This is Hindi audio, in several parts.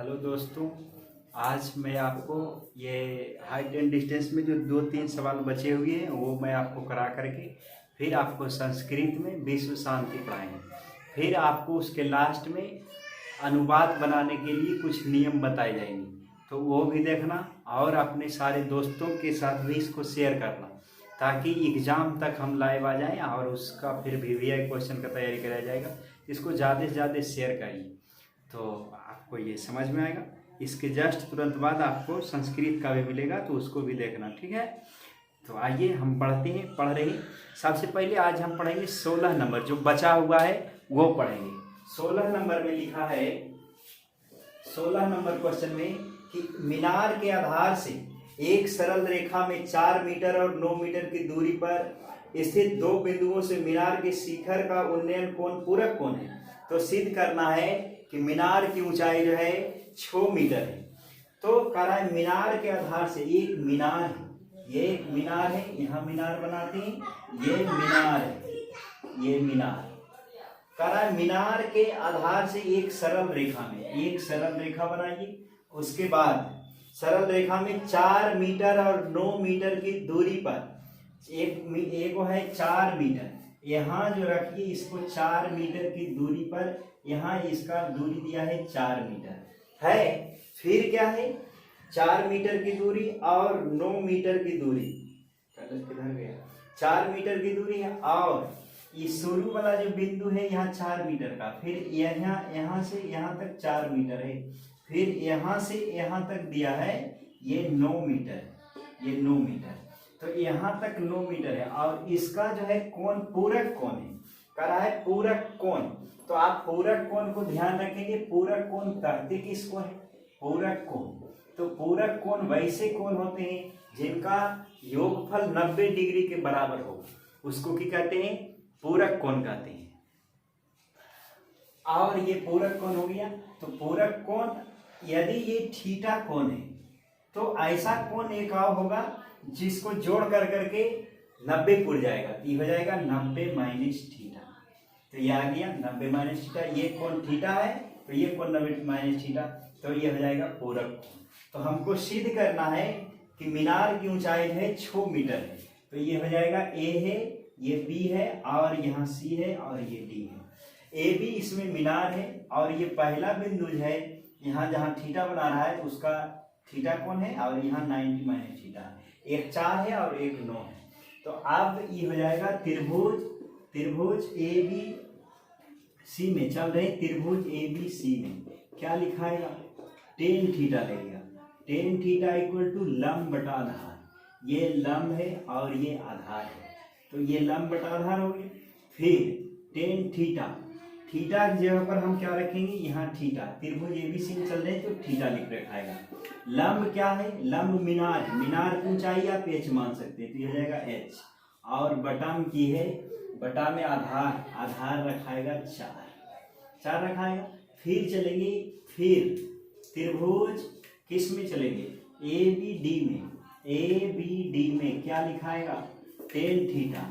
हेलो दोस्तों, आज मैं आपको ये हाइट एंड डिस्टेंस में जो 2-3 सवाल बचे हुए हैं वो मैं आपको करा करके फिर आपको संस्कृत में विश्व शांति पढ़ाएंगे। फिर आपको उसके लास्ट में अनुवाद बनाने के लिए कुछ नियम बताए जाएंगे, तो वो भी देखना और अपने सारे दोस्तों के साथ भी इसको शेयर करना, ताकि एग्ज़ाम तक हम लाइव आ जाएं और उसका फिर वीवीआई क्वेश्चन का तैयारी कराया जाएगा। इसको ज़्यादा से ज़्यादा शेयर करिए तो आपको ये समझ में आएगा। इसके जस्ट तुरंत बाद आपको संस्कृत का भी मिलेगा, तो उसको भी देखना, ठीक है। तो आइए हम पढ़ रहे हैं। सबसे पहले आज हम पढ़ेंगे 16 नंबर, जो बचा हुआ है वो पढ़ेंगे। 16 नंबर में लिखा है, 16 नंबर क्वेश्चन में कि मीनार के आधार से एक सरल रेखा में 4 मीटर और 9 मीटर की दूरी पर स्थित दो बिंदुओं से मीनार के शिखर का उन्नयन कोण पूरक कोण है। तो सिद्ध करना है कि मीनार की ऊंचाई जो है 6 मीटर है। तो कह रहा है मीनार के आधार से एक मीनार है, ये एक मीनार है, यहाँ मीनार बनाते हैं, ये मीनार है, ये मीनार। कह रहा है मीनार के आधार से एक सरल रेखा में, एक सरल रेखा बनाइए। उसके बाद सरल रेखा में 4 मीटर और 9 मीटर की दूरी पर एक है 4 मीटर, यहाँ जो रखिए इसको 4 मीटर की दूरी पर, यहाँ इसका दूरी दिया है 4 मीटर है। फिर क्या है, 4 मीटर की दूरी और 9 मीटर की दूरी, किधर गया, 4 मीटर की दूरी है। और ये शुरू वाला जो बिंदु है यहाँ 4 मीटर का, फिर यहाँ से यहाँ तक 4 मीटर है, फिर यहाँ से यहाँ तक दिया है ये 9 मीटर, ये 9 मीटर, तो यहाँ तक 9 मीटर है। और इसका जो है कोण पूरक कोण है, कह रहा है पूरक कोण। तो आप पूरक कोण को ध्यान रखेंगे। पूरक कोण कहते किसको है, पूरक कोण। तो पूरक कोण वैसे कोण होते हैं जिनका योगफल 90 डिग्री के बराबर हो, उसको क्या कहते हैं, पूरक कोण कहते हैं। और ये पूरक कोण हो गया। तो पूरक कोण, यदि ये थीटा कोण है तो ऐसा कोण एक और होगा जिसको जोड़ कर करके 90 पुर जाएगा, ये हो जाएगा 90 माइनस थीटा। तो ये आ गया 90 माइनस थीटा, ये कोण थीटा है तो ये कोण 90 माइनस थीटा, तो ये हो जाएगा पूरक कोण। तो हमको सिद्ध करना है कि मीनार की ऊंचाई है 6 मीटर है। तो ये हो जाएगा ए है, ये बी है, और यहाँ सी है, और ये डी है। ए बी इसमें मीनार है, और ये पहला बिंदु जो है यहाँ जहाँ थीटा बना रहा है उसका थीटा कोण है, और यहाँ 90 माइनस थीटा है। एक 4 है और एक 9 है। तो अब ये हो जाएगा त्रिभुज ए बी सी में चल रहे, त्रिभुज ए बी सी में क्या लिखाएगा, tan थीटा लगेगा। tan थीटा इक्वल टू लंब बटा आधार, ये लंब है और ये आधार है, तो ये लंब बटा आधार हो गया। फिर tan थीटा, थीटा की जगह पर हम क्या रखेंगे, यहाँ थीटा, त्रिभुज एबीसी में चल रहे हैं तो थीटा लिख रखाएगा। लंब क्या है, लंब मीनार है, मीनार की ऊंचाई आप h मान सकते हैं, तो ये हो जाएगा h। और बटा में की है, बटा में आधार, आधार रखाएगा 4 रखाएगा। फिर चलेंगे, फिर त्रिभुज किस में चलेंगे, ए बी डी में, ए बी डी में क्या लिखाएगा, tan theta,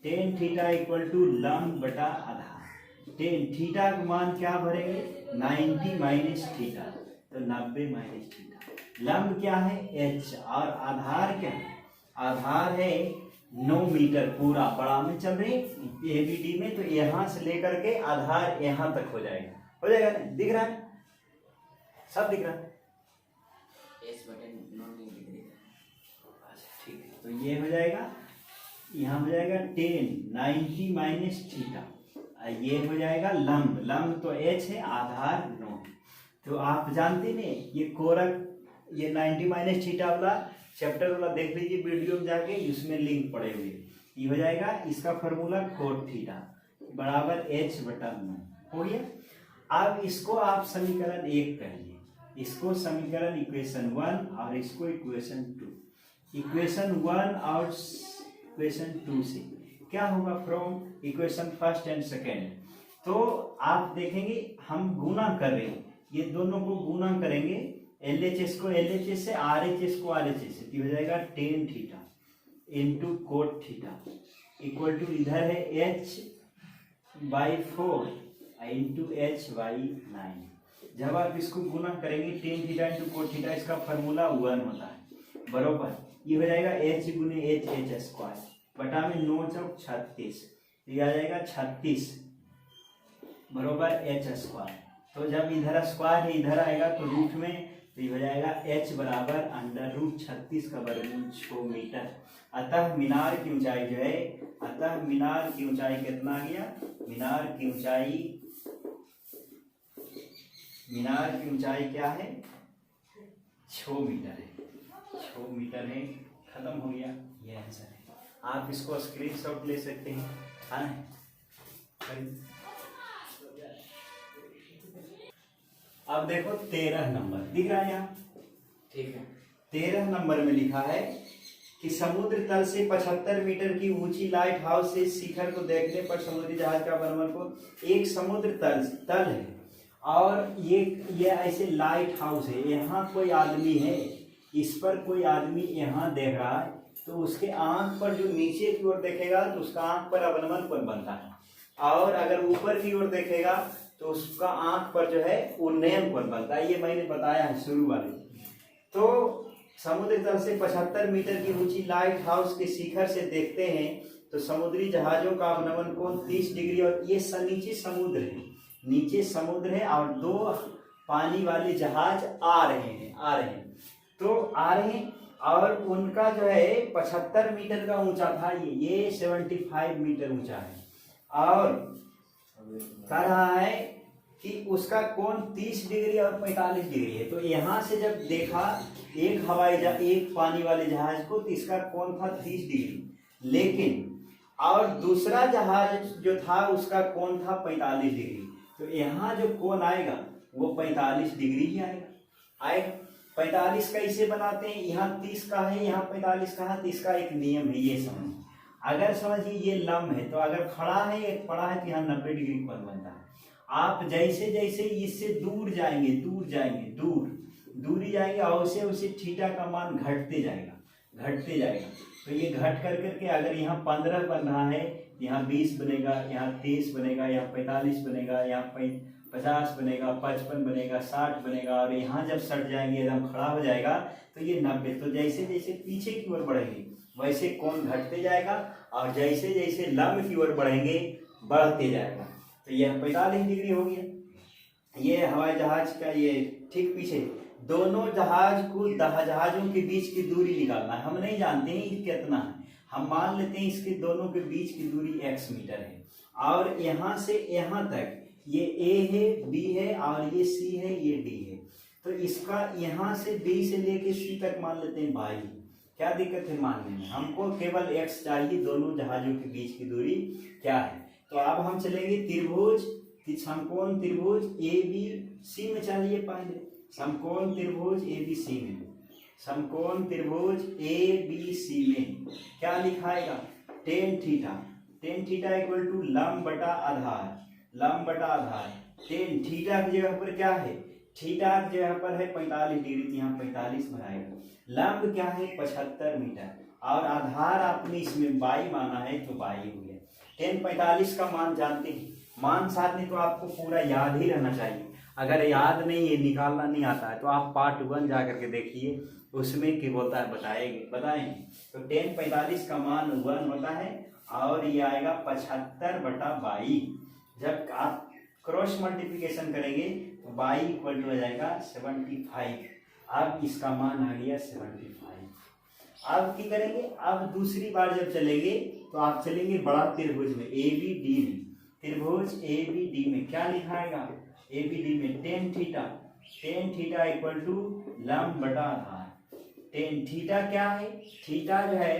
tan theta equal to लंब बटा आधार। tan थीटा का मान क्या भरेंगे, 90 माइनस थीटा, तो 90 माइनस थीटा। लंब क्या है h, और आधार क्या है, आधार है 9 मीटर पूरा, बड़ा में चल रही एबीडी में, तो यहाँ से लेकर के आधार यहाँ तक हो जाएगा ना, दिख रहा है, सब दिख रहा है, अच्छा ठीक है। तो ये हो जाएगा, यहाँ हो जाएगा 90 माइनस थीटा, ये हो जाएगा लंब, लंब तो h है, आधार 9। तो आप जानते नहीं ये कोरक, ये 90 माइनस थीटा वाला चैप्टर वाला देख लीजिए वीडियो में जाके, इसमें लिंक पड़े हुए। ये हो जाएगा, इसका फॉर्मूला कोट थीटा बराबर h बटा 9 हो गया। अब इसको आप समीकरण 1 कहिए, इसको समीकरण इक्वेशन 1 और इसको इक्वेशन 2। इक्वेशन 1 और इक्वेशन 2 से क्या होगा, from equation first and second. तो आप देखेंगे हम गुना कर रहे हैं, ये दोनों को गुना करेंगे, LHS को LHS से, RHS को RHS से, हो जाएगा tan theta into cot theta equal to, इधर है h/4 इंटू h/9। जब आप इसको गुना करेंगे tan theta into cot theta, इसका फार्मूला 1 होता है बरोबर। ये हो जाएगा h गुने h स्क्वायर बटा में 9 चौक 36, ये आ जाएगा 36 बरोबर h स्क्वायर। तो जब इधर स्क्वायर है इधर आएगा तो रूट में, तो ये हो जाएगा h बराबर अंडर रूट 36 का वर्गमूल 6 मीटर। अतः मीनार की ऊंचाई जो है, अतः मीनार की ऊंचाई कितना आ गया, मीनार की ऊंचाई क्या है, 6 मीटर है, 6 मीटर है। खत्म हो गया, ये आंसर है। आप इसको स्क्रीनशॉट ले सकते हैं। हाँ अब देखो 13 नंबर दिख रहा है यहाँ, ठीक है। 13 नंबर में लिखा है कि समुद्र तल से 75 मीटर की ऊंची लाइट हाउस से शिखर को देखने पर समुद्री जहाज का वर्णन को, एक समुद्र तल है और ये ऐसे लाइट हाउस है, यहाँ कोई आदमी है, इस पर कोई आदमी यहाँ देख रहा है, तो उसके आंख पर जो नीचे की ओर देखेगा तो उसका आंख पर अवनमन कोण बनता है, और अगर ऊपर की ओर देखेगा तो उसका आंख पर जो है उन्नयन कोण बनता है। ये मैंने बताया है शुरू वाले। तो समुद्र तल से 75 मीटर की ऊंची लाइट हाउस के शिखर से देखते हैं तो समुद्री जहाजों का अवनमन कोण 30 डिग्री, और ये नीचे समुद्र है, नीचे समुद्र है और 2 पानी वाले जहाज आ रहे हैं और उनका जो है 75 मीटर का ऊंचा था, ये 75 मीटर ऊंचा है, और कह रहा है कि उसका कोण 30 डिग्री और 45 डिग्री है। तो यहाँ से जब देखा एक पानी वाले जहाज को, तो इसका कोण था 30 डिग्री, लेकिन और दूसरा जहाज जो था उसका कोण था 45 डिग्री। तो यहाँ जो कोण आएगा वो 45 डिग्री ही आएगा। 45 कैसे बनाते हैं, यहाँ 30 का है, यहाँ 45 का है, तो इसका एक नियम है, ये समझ। अगर समझिए ये लंब है, तो अगर खड़ा है एक पड़ा है, तो यहाँ 90 डिग्री कोण बनता है। आप जैसे जैसे इससे दूर जाएंगे दूरी जाएंगे, और उसे थीटा का मान घटते जाएगा। तो ये घट कर करके अगर यहाँ 15 बन रहा है, यहाँ 20 बनेगा, यहाँ 30 बनेगा, यहाँ 45 बनेगा, यहाँ 50 बनेगा, 55 बनेगा, 60 बनेगा, और यहाँ जब सट जाएंगे एकदम खड़ा हो जाएगा तो ये 90। तो जैसे जैसे पीछे की ओर बढ़ेंगे वैसे कोण घटते जाएगा, और जैसे जैसे लंब की ओर बढ़ेंगे बढ़ते जाएगा। तो यह 45 डिग्री हो गया। ये हवाई जहाज का ये ठीक पीछे, दोनों जहाजों के बीच की दूरी निकालना है। हम नहीं जानते हैं कितना है, हम मान लेते हैं इसके दोनों के बीच की दूरी x मीटर है, और यहाँ से यहाँ तक ये a है, b है, और ये c है, ये d है। तो इसका यहाँ से b से लेके c तक मान लेते हैं 22। क्या दिक्कत है मानने में, हमको केवल x चाहिए, दोनों जहाजों के बीच की दूरी क्या है। तो अब हम चलेंगे त्रिभुज, समकोण त्रिभुज ABC में चलिए पहले, समकोण त्रिभुज ABC में, समकोण त्रिभुज ABC में क्या लिखाएगा, टेन थीटा इक्वल टू लंब बटा आधार। टेन थीटा की जगह पर क्या है, थीटा की जगह पर है 45 डिग्री, तो यहाँ 45 बनाएगा। लंब क्या है 75 मीटर, और आधार आपने इसमें बाई माना है तो बाई हो गया। टेन 45 का मान जानते हैं, मान साथ में तो आपको पूरा याद ही रहना चाहिए। अगर याद नहीं है, निकालना नहीं आता है, तो आप पार्ट 1 जा करके देखिए, उसमें क्या बोलता है बताएंगे। तो टेन 45 का मान 1 होता है, और ये आएगा 75/22। जब आप क्रॉस मल्टीप्लिकेशन करेंगे तो बाई इक्वल टू हो जाएगा 75। अब इसका मान आ गया 75। अब क्या करेंगे, अब दूसरी बार जब चलेंगे तो आप चलेंगे बड़ा त्रिभुज में ABD में, त्रिभुज ABD में क्या लिखाएगा, ABD में टेन थीटा इक्वल टू लंब बटा आधार। टेन थीटा क्या है, थीटा जो है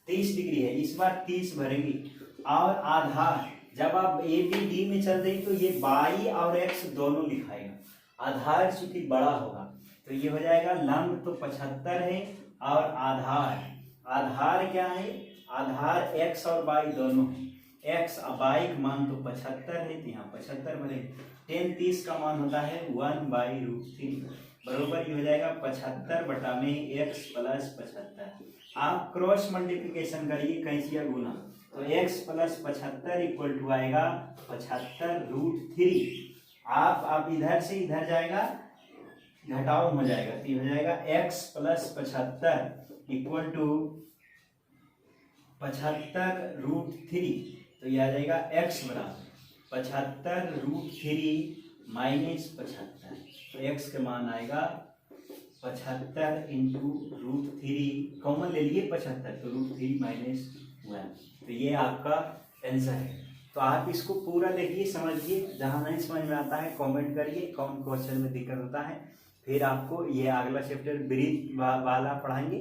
30 डिग्री है, इस बार 30 भरेंगे, और आधार जब आप ABD में चल देंगे तो ये बाई और x दोनों लिखाएगा, आधार चूंकि बड़ा होगा तो ये हो जाएगा, लंब तो 75 है, और आधार क्या है, आधार x और बाई दोनों है, x और बाई का मान तो 75 है, तो यहाँ 75 बने। टेन 30 का मान होता है 1/√3, बरोबर ये हो जाएगा 75 बटा में x प्लस 75। आप क्रॉस मल्टीप्लिकेशन करिए कैंसिया गुना, तो x प्लस 75 इक्वल टू आएगा 75√3, आप इधर से इधर जाएगा, घटाव हो जाएगा, तो ये हो जाएगा x प्लस 75 इक्वल टू 75√3। तो ये आ जाएगा x बराबर 75√3 माइनस 75। तो x का मान आएगा 75 इंटू √3, कॉमन ले लिए 75, तो √3 माइनस 1। तो ये आपका आंसर है। तो आप इसको पूरा देखिए, समझिए, जहाँ नहीं समझ में आता है कमेंट करिए कौन क्वेश्चन में दिक्कत होता है। फिर आपको ये अगला चैप्टर ब्रीज वाला पढ़ाएंगे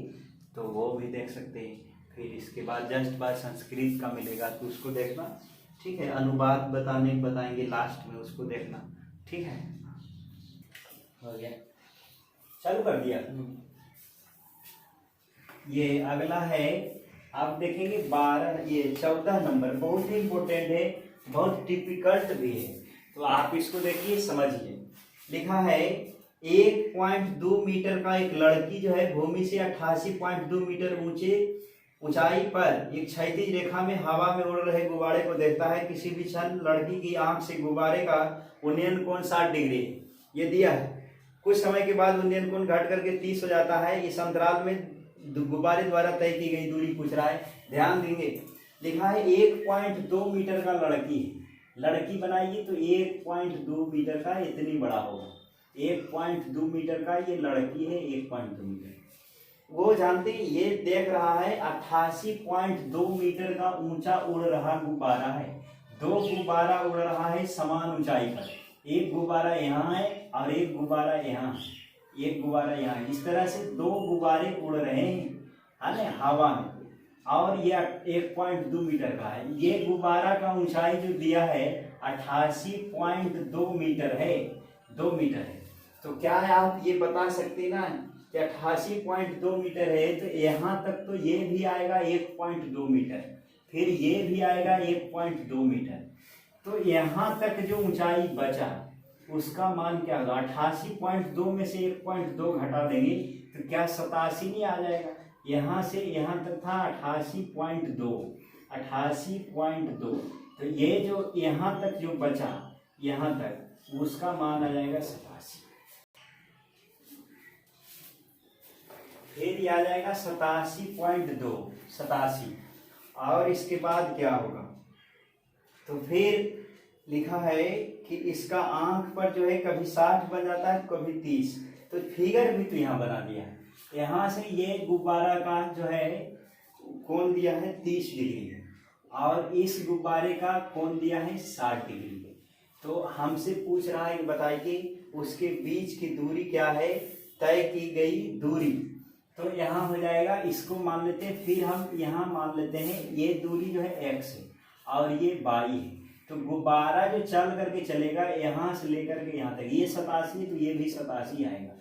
तो वो भी देख सकते हैं। फिर इसके बाद जस्ट बाद संस्कृत का मिलेगा तो उसको देखना, ठीक है। अनुवाद बताएंगे लास्ट में, उसको देखना, ठीक है। हो गया, चालू कर दिया। ये अगला है, आप देखेंगे 14 नंबर, बहुत ही इम्पोर्टेंट है, बहुत टिपिकल्ट भी है। तो आप इसको देखिए, समझिए। लिखा है 1.2 मीटर का एक लड़की जो है भूमि से 88.2 मीटर ऊंचाई पर एक क्षैतिज रेखा में हवा में उड़ रहे गुब्बारे को देखता है। किसी भी क्षण लड़की की आंख से गुब्बारे का उन्नयन कोण 60 डिग्री ये दिया है। कुछ समय के बाद उन्नयन कोण घट करके 30 हो जाता है। इस अंतराल में गुब्बारे द्वारा तय की गई दूरी पूछ रहा है, ध्यान देंगे। लिखा है 1.2 मीटर का लड़की बनाइए तो 1.2 मीटर का इतनी बड़ा होगा। 1.2 मीटर का ये लड़की है, 1.2 मीटर। वो जानते हैं, ये देख रहा है 88.2 मीटर का ऊंचा उड़ रहा गुब्बारा है। 2 गुब्बारा उड़ रहा है समान ऊंचाई पर, एक गुब्बारा यहाँ है और एक गुब्बारा यहाँ है, एक गुब्बारा यहाँ है। इस तरह से 2 गुब्बारे उड़ रहे हैं, है ना, हवा में, और ये 1.2 मीटर का है। ये गुब्बारा का ऊंचाई जो दिया है 88.2 मीटर है, 2 मीटर है। तो क्या है, आप ये बता सकते ना कि 88.2 मीटर है, तो यहाँ तक तो ये भी आएगा 1.2 मीटर, फिर ये भी आएगा 1.2 मीटर। तो यहाँ तक जो ऊंचाई बचा उसका मान क्या होगा? 88.2 में से 1.2 घटा देंगे तो क्या 87 नहीं आ जाएगा? यहाँ से यहाँ तक था 88.2, 88.2, तो ये जो यहाँ तक जो बचा यहाँ तक, उसका मान आ जाएगा 87। फिर ये आ जाएगा 87.2, 87। और इसके बाद क्या होगा? तो फिर लिखा है कि इसका आंख पर जो है कभी 60 बन जाता है, कभी 30। तो फिगर भी तो यहाँ बना दिया है। यहाँ से ये गुब्बारा का जो है कोण दिया है 30 डिग्री है, और इस गुब्बारे का कोण दिया है 60 डिग्री है। तो हमसे पूछ रहा है, बताइए उसके बीच की दूरी क्या है, तय की गई दूरी। तो यहाँ हो जाएगा, इसको मान लेते हैं, फिर हम यहाँ मान लेते हैं ये दूरी जो है x है और ये y है। तो गुब्बारा जो चल करके चलेगा यहाँ से लेकर के यहाँ तक, ये 87, तो ये भी 87 आएगा।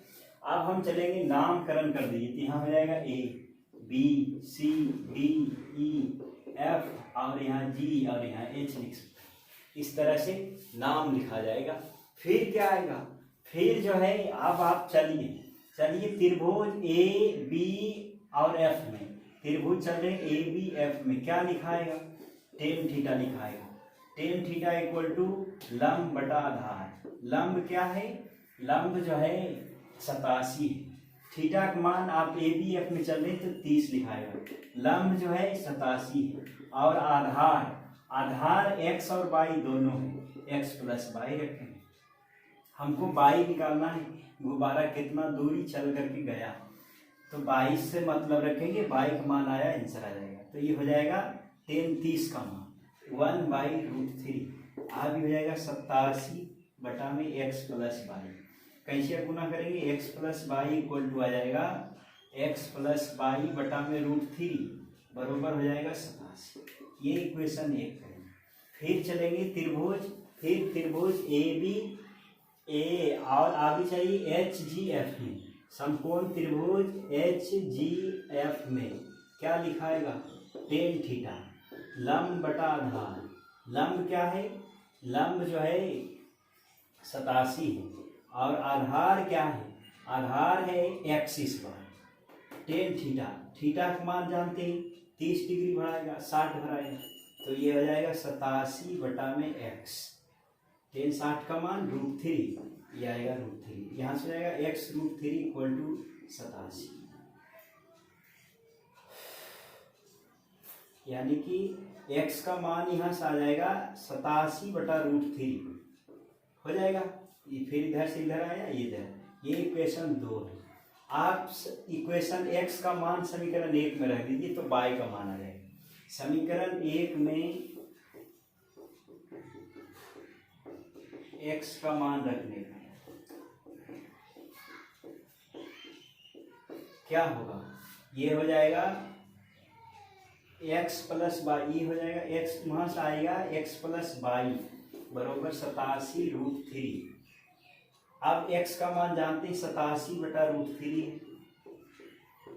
अब हम चलेंगे, नामकरण कर दीजिए, तो यहाँ हो जाएगा A, B, C, D, E, F और यहाँ G और यहाँ H लिख सकते हैं। इस तरह से नाम लिखा जाएगा। फिर क्या आएगा? फिर जो है, अब आप चलिए त्रिभुज A, B और F में, त्रिभुज चल रहे A, B, F में क्या लिखाएगा? tan थीटा लिखाएगा। tan थीटा इक्वल टू लंब बटा आधार। लंब क्या है? लंब जो है 87 है। थीटा का मान आप A, B, F में चल रहे तो 30 लिखाएगा। लंब जो है 87 है, और आधार x और y दोनों है, x प्लस y रखेंगे। हमको y निकालना है, गुब्बारा कितना दूरी चल करके गया, तो 22 से मतलब रखेंगे, y का मान आया, आंसर आ जाएगा। तो ये हो जाएगा 30 का मान 1/√3। आ भी हो जाएगा 87 बटा में x प्लस वाई। कैसे गुना करेंगे? x plus y equal to आ जाएगा x प्लस वाई बटा में √3 बरोबर हो जाएगा 87। ये इक्वेशन 1 करेंगे। फिर चलेंगे त्रिभुज, फिर त्रिभुज ए बी ए और आगे चाहिए एच जी एफ में, समकोण त्रिभुज एच जी एफ में क्या लिखाएगा? tan थीटा लंब बटा आधार। लंब क्या है? लंब जो है 87 है, और आधार क्या है? आधार है एक्सिस पर। tan थीटा, थीटा का मान जानते हैं, 30 डिग्री भराएगा, 60 भराएगा, तो ये हो जाएगा 87 बटा में x। tan 60 का मान √3, ये आएगा √3। यहाँ से आएगा x √3 इक्वल टू 87, यानी कि x का मान यहाँ से आ जाएगा 87/√3 हो जाएगा। ये फिर इधर से इधर आया, इधर, ये इक्वेशन 2 है। आप इक्वेशन x का मान समीकरण 1 में रख दीजिए तो y का मान आ जाएगा। समीकरण 1 में x का मान रखने का क्या होगा, ये हो जाएगा x प्लस वाई हो जाएगा, x वहां से आएगा x प्लस वाई बराबर 87/√3। अब x का मान जानते हैं 87/√3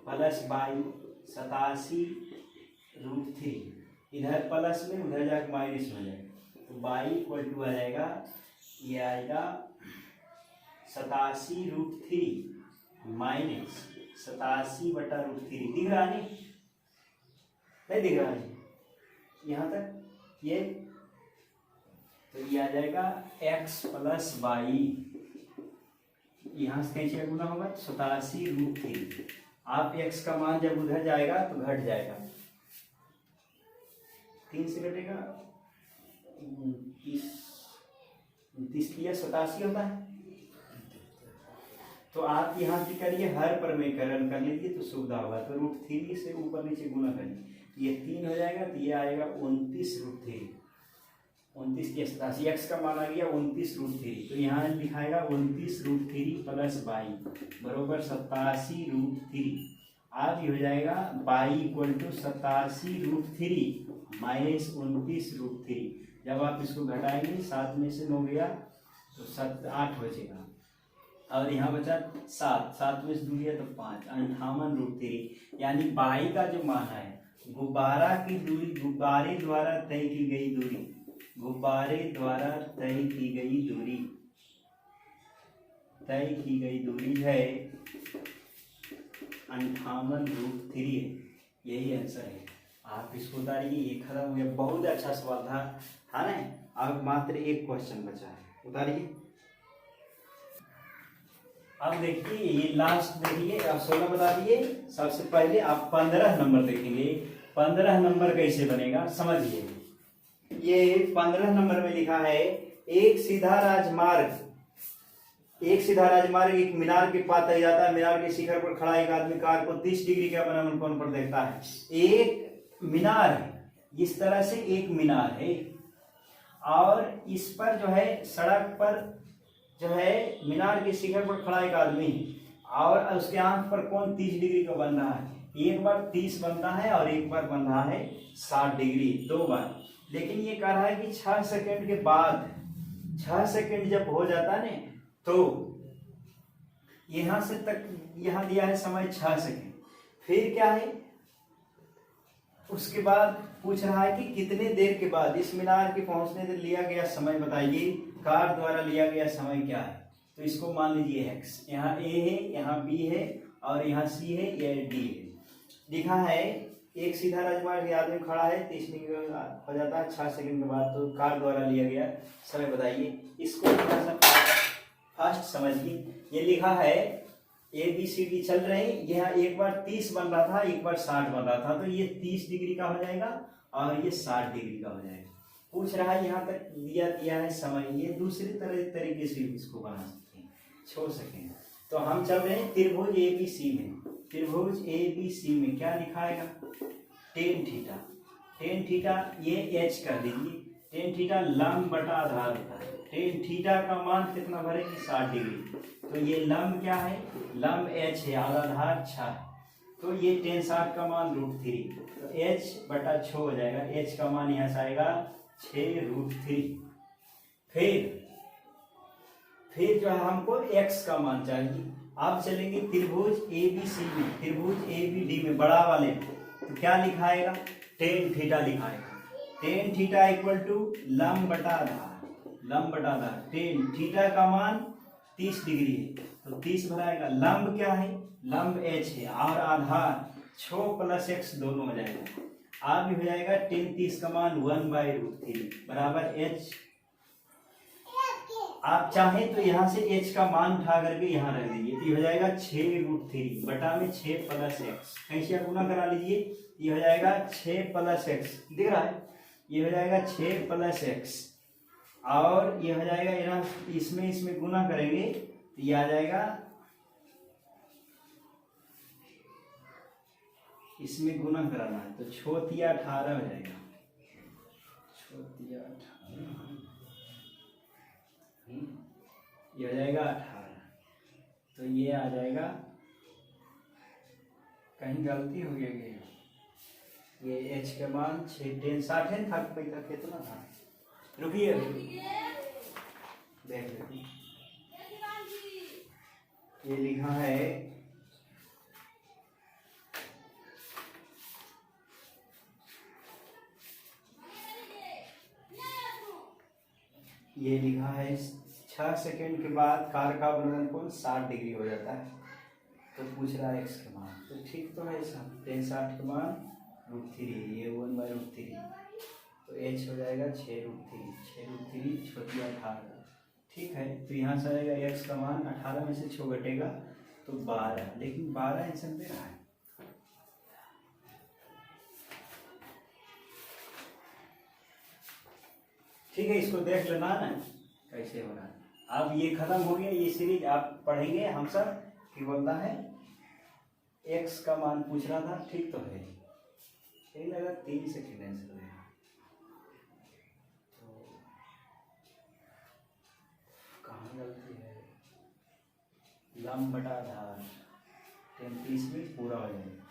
प्लस वाई 87/√3, इधर प्लस में उधर जाकर माइनस हो जाएगा, तो वाई इक्वल टू आ जाएगा, ये आएगा 87/√3 माइनस 87/√3। दिख रहा नहीं दिख रहा है यहाँ तक ये, तो ये आ जाएगा x प्लस वाई, यहाँ से कैसे गुना होगा 87/√3। आप x का मान जब उधर जाएगा तो घट जाएगा, 3 से घटेगा 29 किया 87 होता है। तो आप यहाँ से करिए, हर प्रमेयकरण कर लीजिए तो सुविधा होगा। तो √3 से ऊपर नीचे गुना करिए, ये 3 हो जाएगा, तो ये आएगा 29/√3, 29 के 87, x का मान आ गया 29/√3। तो यहाँ लिखाएगा 29/√3 प्लस वाई बराबर 87/√3। अब ये हो जाएगा वाई इक्वल टू 87/√3 माइनस 29/√3। जब आप इसको घटाएंगे 7 में से 9 गया तो 8 बचेगा, और यहाँ बचा 7 में से 2 गया तो 5, 58/√3। यानी वाई का जो मान है, गुब्बारा की दूरी, गुब्बारे द्वारा तय की गई दूरी, गुब्बारे द्वारा तय की गई दूरी है 58/√3 है। यही आंसर है। आप इसको उतारिए, ये खत्म हो गया। बहुत अच्छा सवाल था, है ना। अब मात्र एक क्वेश्चन बचा है, उतारिए। अब देखिए, ये लास्ट देखिए, अब 16 बता दिए। सबसे पहले आप 15 नंबर देखेंगे। 15 नंबर कैसे बनेगा समझिए। ये 15 नंबर में लिखा है, एक सीधा राजमार्ग एक मीनार के पास तय जाता है। मीनार के शिखर पर खड़ा एक आदमी कार को 30 डिग्री के अवनमन कोण पर देखता है। एक मीनार है, इस तरह से एक मीनार है, और इस पर जो है, सड़क पर जो है, मीनार के शिखर पर खड़ा एक आदमी, और उसके आंख पर कोण 30 डिग्री का बन रहा है। एक बार 30 बनता है और एक बार बन रहा है 60 डिग्री, 2 बार। लेकिन ये कह रहा है कि 6 सेकंड के बाद, 6 सेकंड जब हो जाता है ना, तो यहां से तक, यहां दिया है समय 6 सेकंड। फिर क्या है, उसके बाद पूछ रहा है कि कितने देर के बाद इस मीनार के पहुंचने से लिया गया समय बताइए, कार द्वारा लिया गया समय क्या है। तो इसको मान लीजिए x, यहाँ a है, यहाँ b है, और यहाँ c है, यह d है। लिखा है एक सीधा राजमार्ग आदमी खड़ा है, 30 डिग्री हो जाता है 6 सेकंड के बाद, तो कार द्वारा लिया गया समय बताइए। इसको थोड़ा सा फास्ट समझिए। ये लिखा है ABCD चल रहे हैं, यहाँ एक बार 30 बन रहा था, एक बार 60 बन रहा था, तो ये 30 डिग्री का हो जाएगा और ये 60 डिग्री का हो जाएगा। पूछ रहा है यहाँ तक दिया है समय, ये दूसरी तरीके से इसको बना सकते हैं, छोड़ सकते हैं। तो हम चल रहे हैं त्रिभुज ABC में। त्रिभुज ABC में क्या लिखाएगा, टेन थीटा, ये h कर दीजिए। टेन थीटा लंब बटा आधार होता है। टेन थीटा का मान कितना भरेंगे, 60 डिग्री। तो ये लंब क्या है, लंब h है और आधार 6 है, तो ये टेन 60 का मान √3, तो h बटा 6 हो जाएगा। h का मान यहाँ से आएगा 6√3। फिर जो है हमको x का मान चाहिए। अब चलेंगे त्रिभुज ABC में, त्रिभुज ABD में, बड़ा वाले, तो क्या लिखाएगा, टेन थीटा लिखाएगा। टेन थीटा इक्वल टू लंब बटा आधार। टेन थीटा का मान 30 डिग्री है, तो 30 बनाएगा। लंब क्या है, लंब h है, और आधार 6 + x दोनों हो जाएगा। अब हो जाएगा टेन 30 का मान 1/√3 बराबर h आप चाहें तो यहाँ से h का मान उठा करके यहाँ रख दीजिए, तो ये हो जाएगा 6√3 बटा में 6 + x, कहीं से आप गुना करा लीजिए, ये हो जाएगा 6 + x, दिख रहा है, ये हो जाएगा 6 + x, और ये हो जाएगा यहाँ इसमें गुना करेंगे तो ये आ जाएगा, इसमें गुना कराना है तो 6 × 18 हो जाएगा, 6 × 18 ये हो जाएगा 18, तो ये आ जाएगा, कहीं गलती हो गई, ये h के मान 6 10 60 था, पैसा कितना था, रुकिए देख लेते, ये लिखा है ये लिखा है 6 सेकेंड के बाद कार का अवलंबन कोण 60 डिग्री हो जाता है, तो पूछ रहा है x के मान, तो ठीक तो है सब, 60 के मान √3, ये 1/√3, तो h हो जाएगा 6√3, 6√3 छोटी 18, ठीक है, तो यहाँ से आएगा x का मान 18 में से 6 घटेगा तो 12, लेकिन 12 आंसर दे रहा है, ठीक है, इसको देख लेना ना कैसे हो रहा है। अब ये खत्म हो गया, ये सीरीज आप पढ़ेंगे हम सब कि बोलता है x का मान पूछ रहा था, ठीक तो है, यही लगा 3 सेकेंड आंसर देगा, तो कहाँ गलती है, लंब बटा आधार 33 में पूरा हो जाएगा,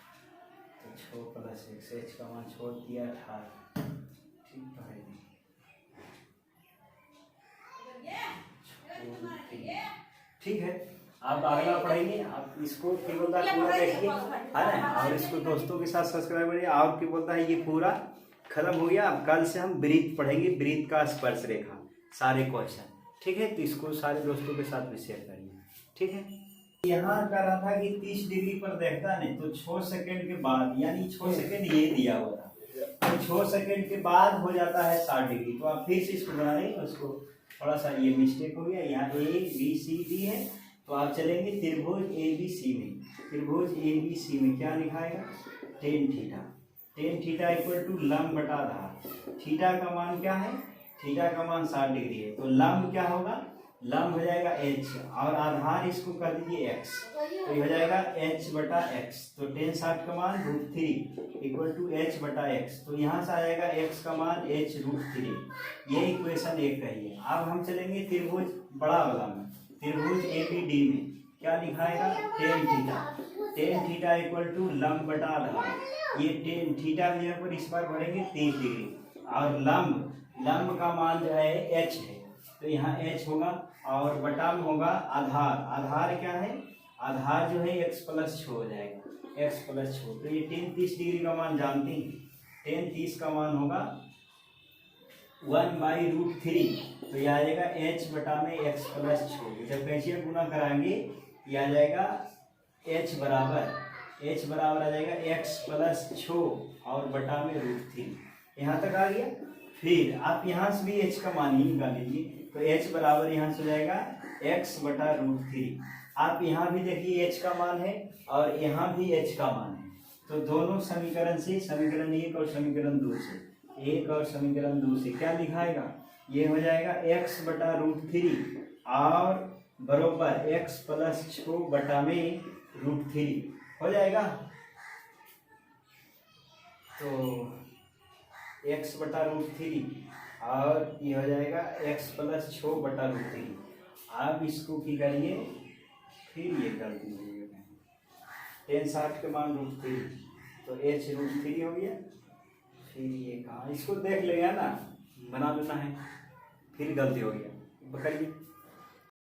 तो 6 + x, h का मान 6 × 18, ठीक तो है, ठीक है। आप अगला पढ़ेंगे, आप इसको क्या बोलता है पूरा देखिए, है ना, और इसको दोस्तों के साथ सब्सक्राइब करिए, और क्या बोलता है ये पूरा खत्म हो गया। अब कल से हम वृत्त पढ़ेंगे, वृत्त का स्पर्श रेखा, सारे क्वेश्चन, ठीक है, तो इसको सारे दोस्तों के साथ भी शेयर करिए, ठीक है। यहाँ कर रहा था कि 30 डिग्री पर देखता नहीं, तो 6 सेकेंड के बाद, यानी 6 सेकेंड ये दिया हुआ था, तो 6 सेकेंड के बाद हो जाता है 60 डिग्री, तो आप फिर से इसको बना लेंगे, उसको थोड़ा सा ये मिस्टेक हो गया, यहाँ ABCD है, तो आप चलेंगे त्रिभुज ABC में, त्रिभुज ABC में क्या लिखाएगा, tan थीटा, tan थीटा = लंब बटा आधार, थीटा का मान क्या है, थीटा का मान 60 डिग्री है, तो लंब क्या होगा, लंब हो जाएगा h, और आधार इसको कर दीजिए x, तो ये हो जाएगा h/x, तो tan 60 का मान √3 = h/x, तो यहाँ से आ जाएगा x का मान h√3, ये इक्वेशन 1 कही है। अब हम चलेंगे त्रिभुज बड़ा वाला में, त्रिभुज ABD में क्या लिखाएगा, tan थीटा, tan थीटा = लंब बटा आधार, ये tan थीटा की जगह पर इस बार बढ़ेंगे 30 डिग्री, और लंब का मान जो है h है, तो यहाँ h होगा, और बटा में होगा आधार, आधार क्या है, आधार जो है x + 6 हो जाएगा, x + 6, तो ये tan 30 डिग्री का मान जानते हैं, tan 30 का मान होगा 1/√3, तो यह आ जाएगा h बटा में x + 6, जब कैसे गुना कराएंगे ये आ जाएगा h बराबर आ जाएगा x + 6 और बटा में √3, यहाँ तक आ गया। फिर आप यहाँ से भी h का मान ही निकाल लीजिए, तो h बराबर यहाँ से हो जाएगा x/√3, आप यहाँ भी देखिए h का मान है और यहाँ भी h का मान है, तो दोनों समीकरण से, समीकरण 1 और समीकरण 2 से, 1 और समीकरण 2 से क्या लिखाएगा, ये हो जाएगा x/√3 और बराबर x + 6 बटा में √3 हो जाएगा, तो x/√3 और ये हो जाएगा x + 6 बटा √3। आप इसको की करिए, फिर ये कर दीजिए, tan 60 के मान √3, तो h√3 हो गया, फिर ये कहाँ, इसको देख लेगा ना, बना लेना है, फिर गलती हो गया, पकड़िए,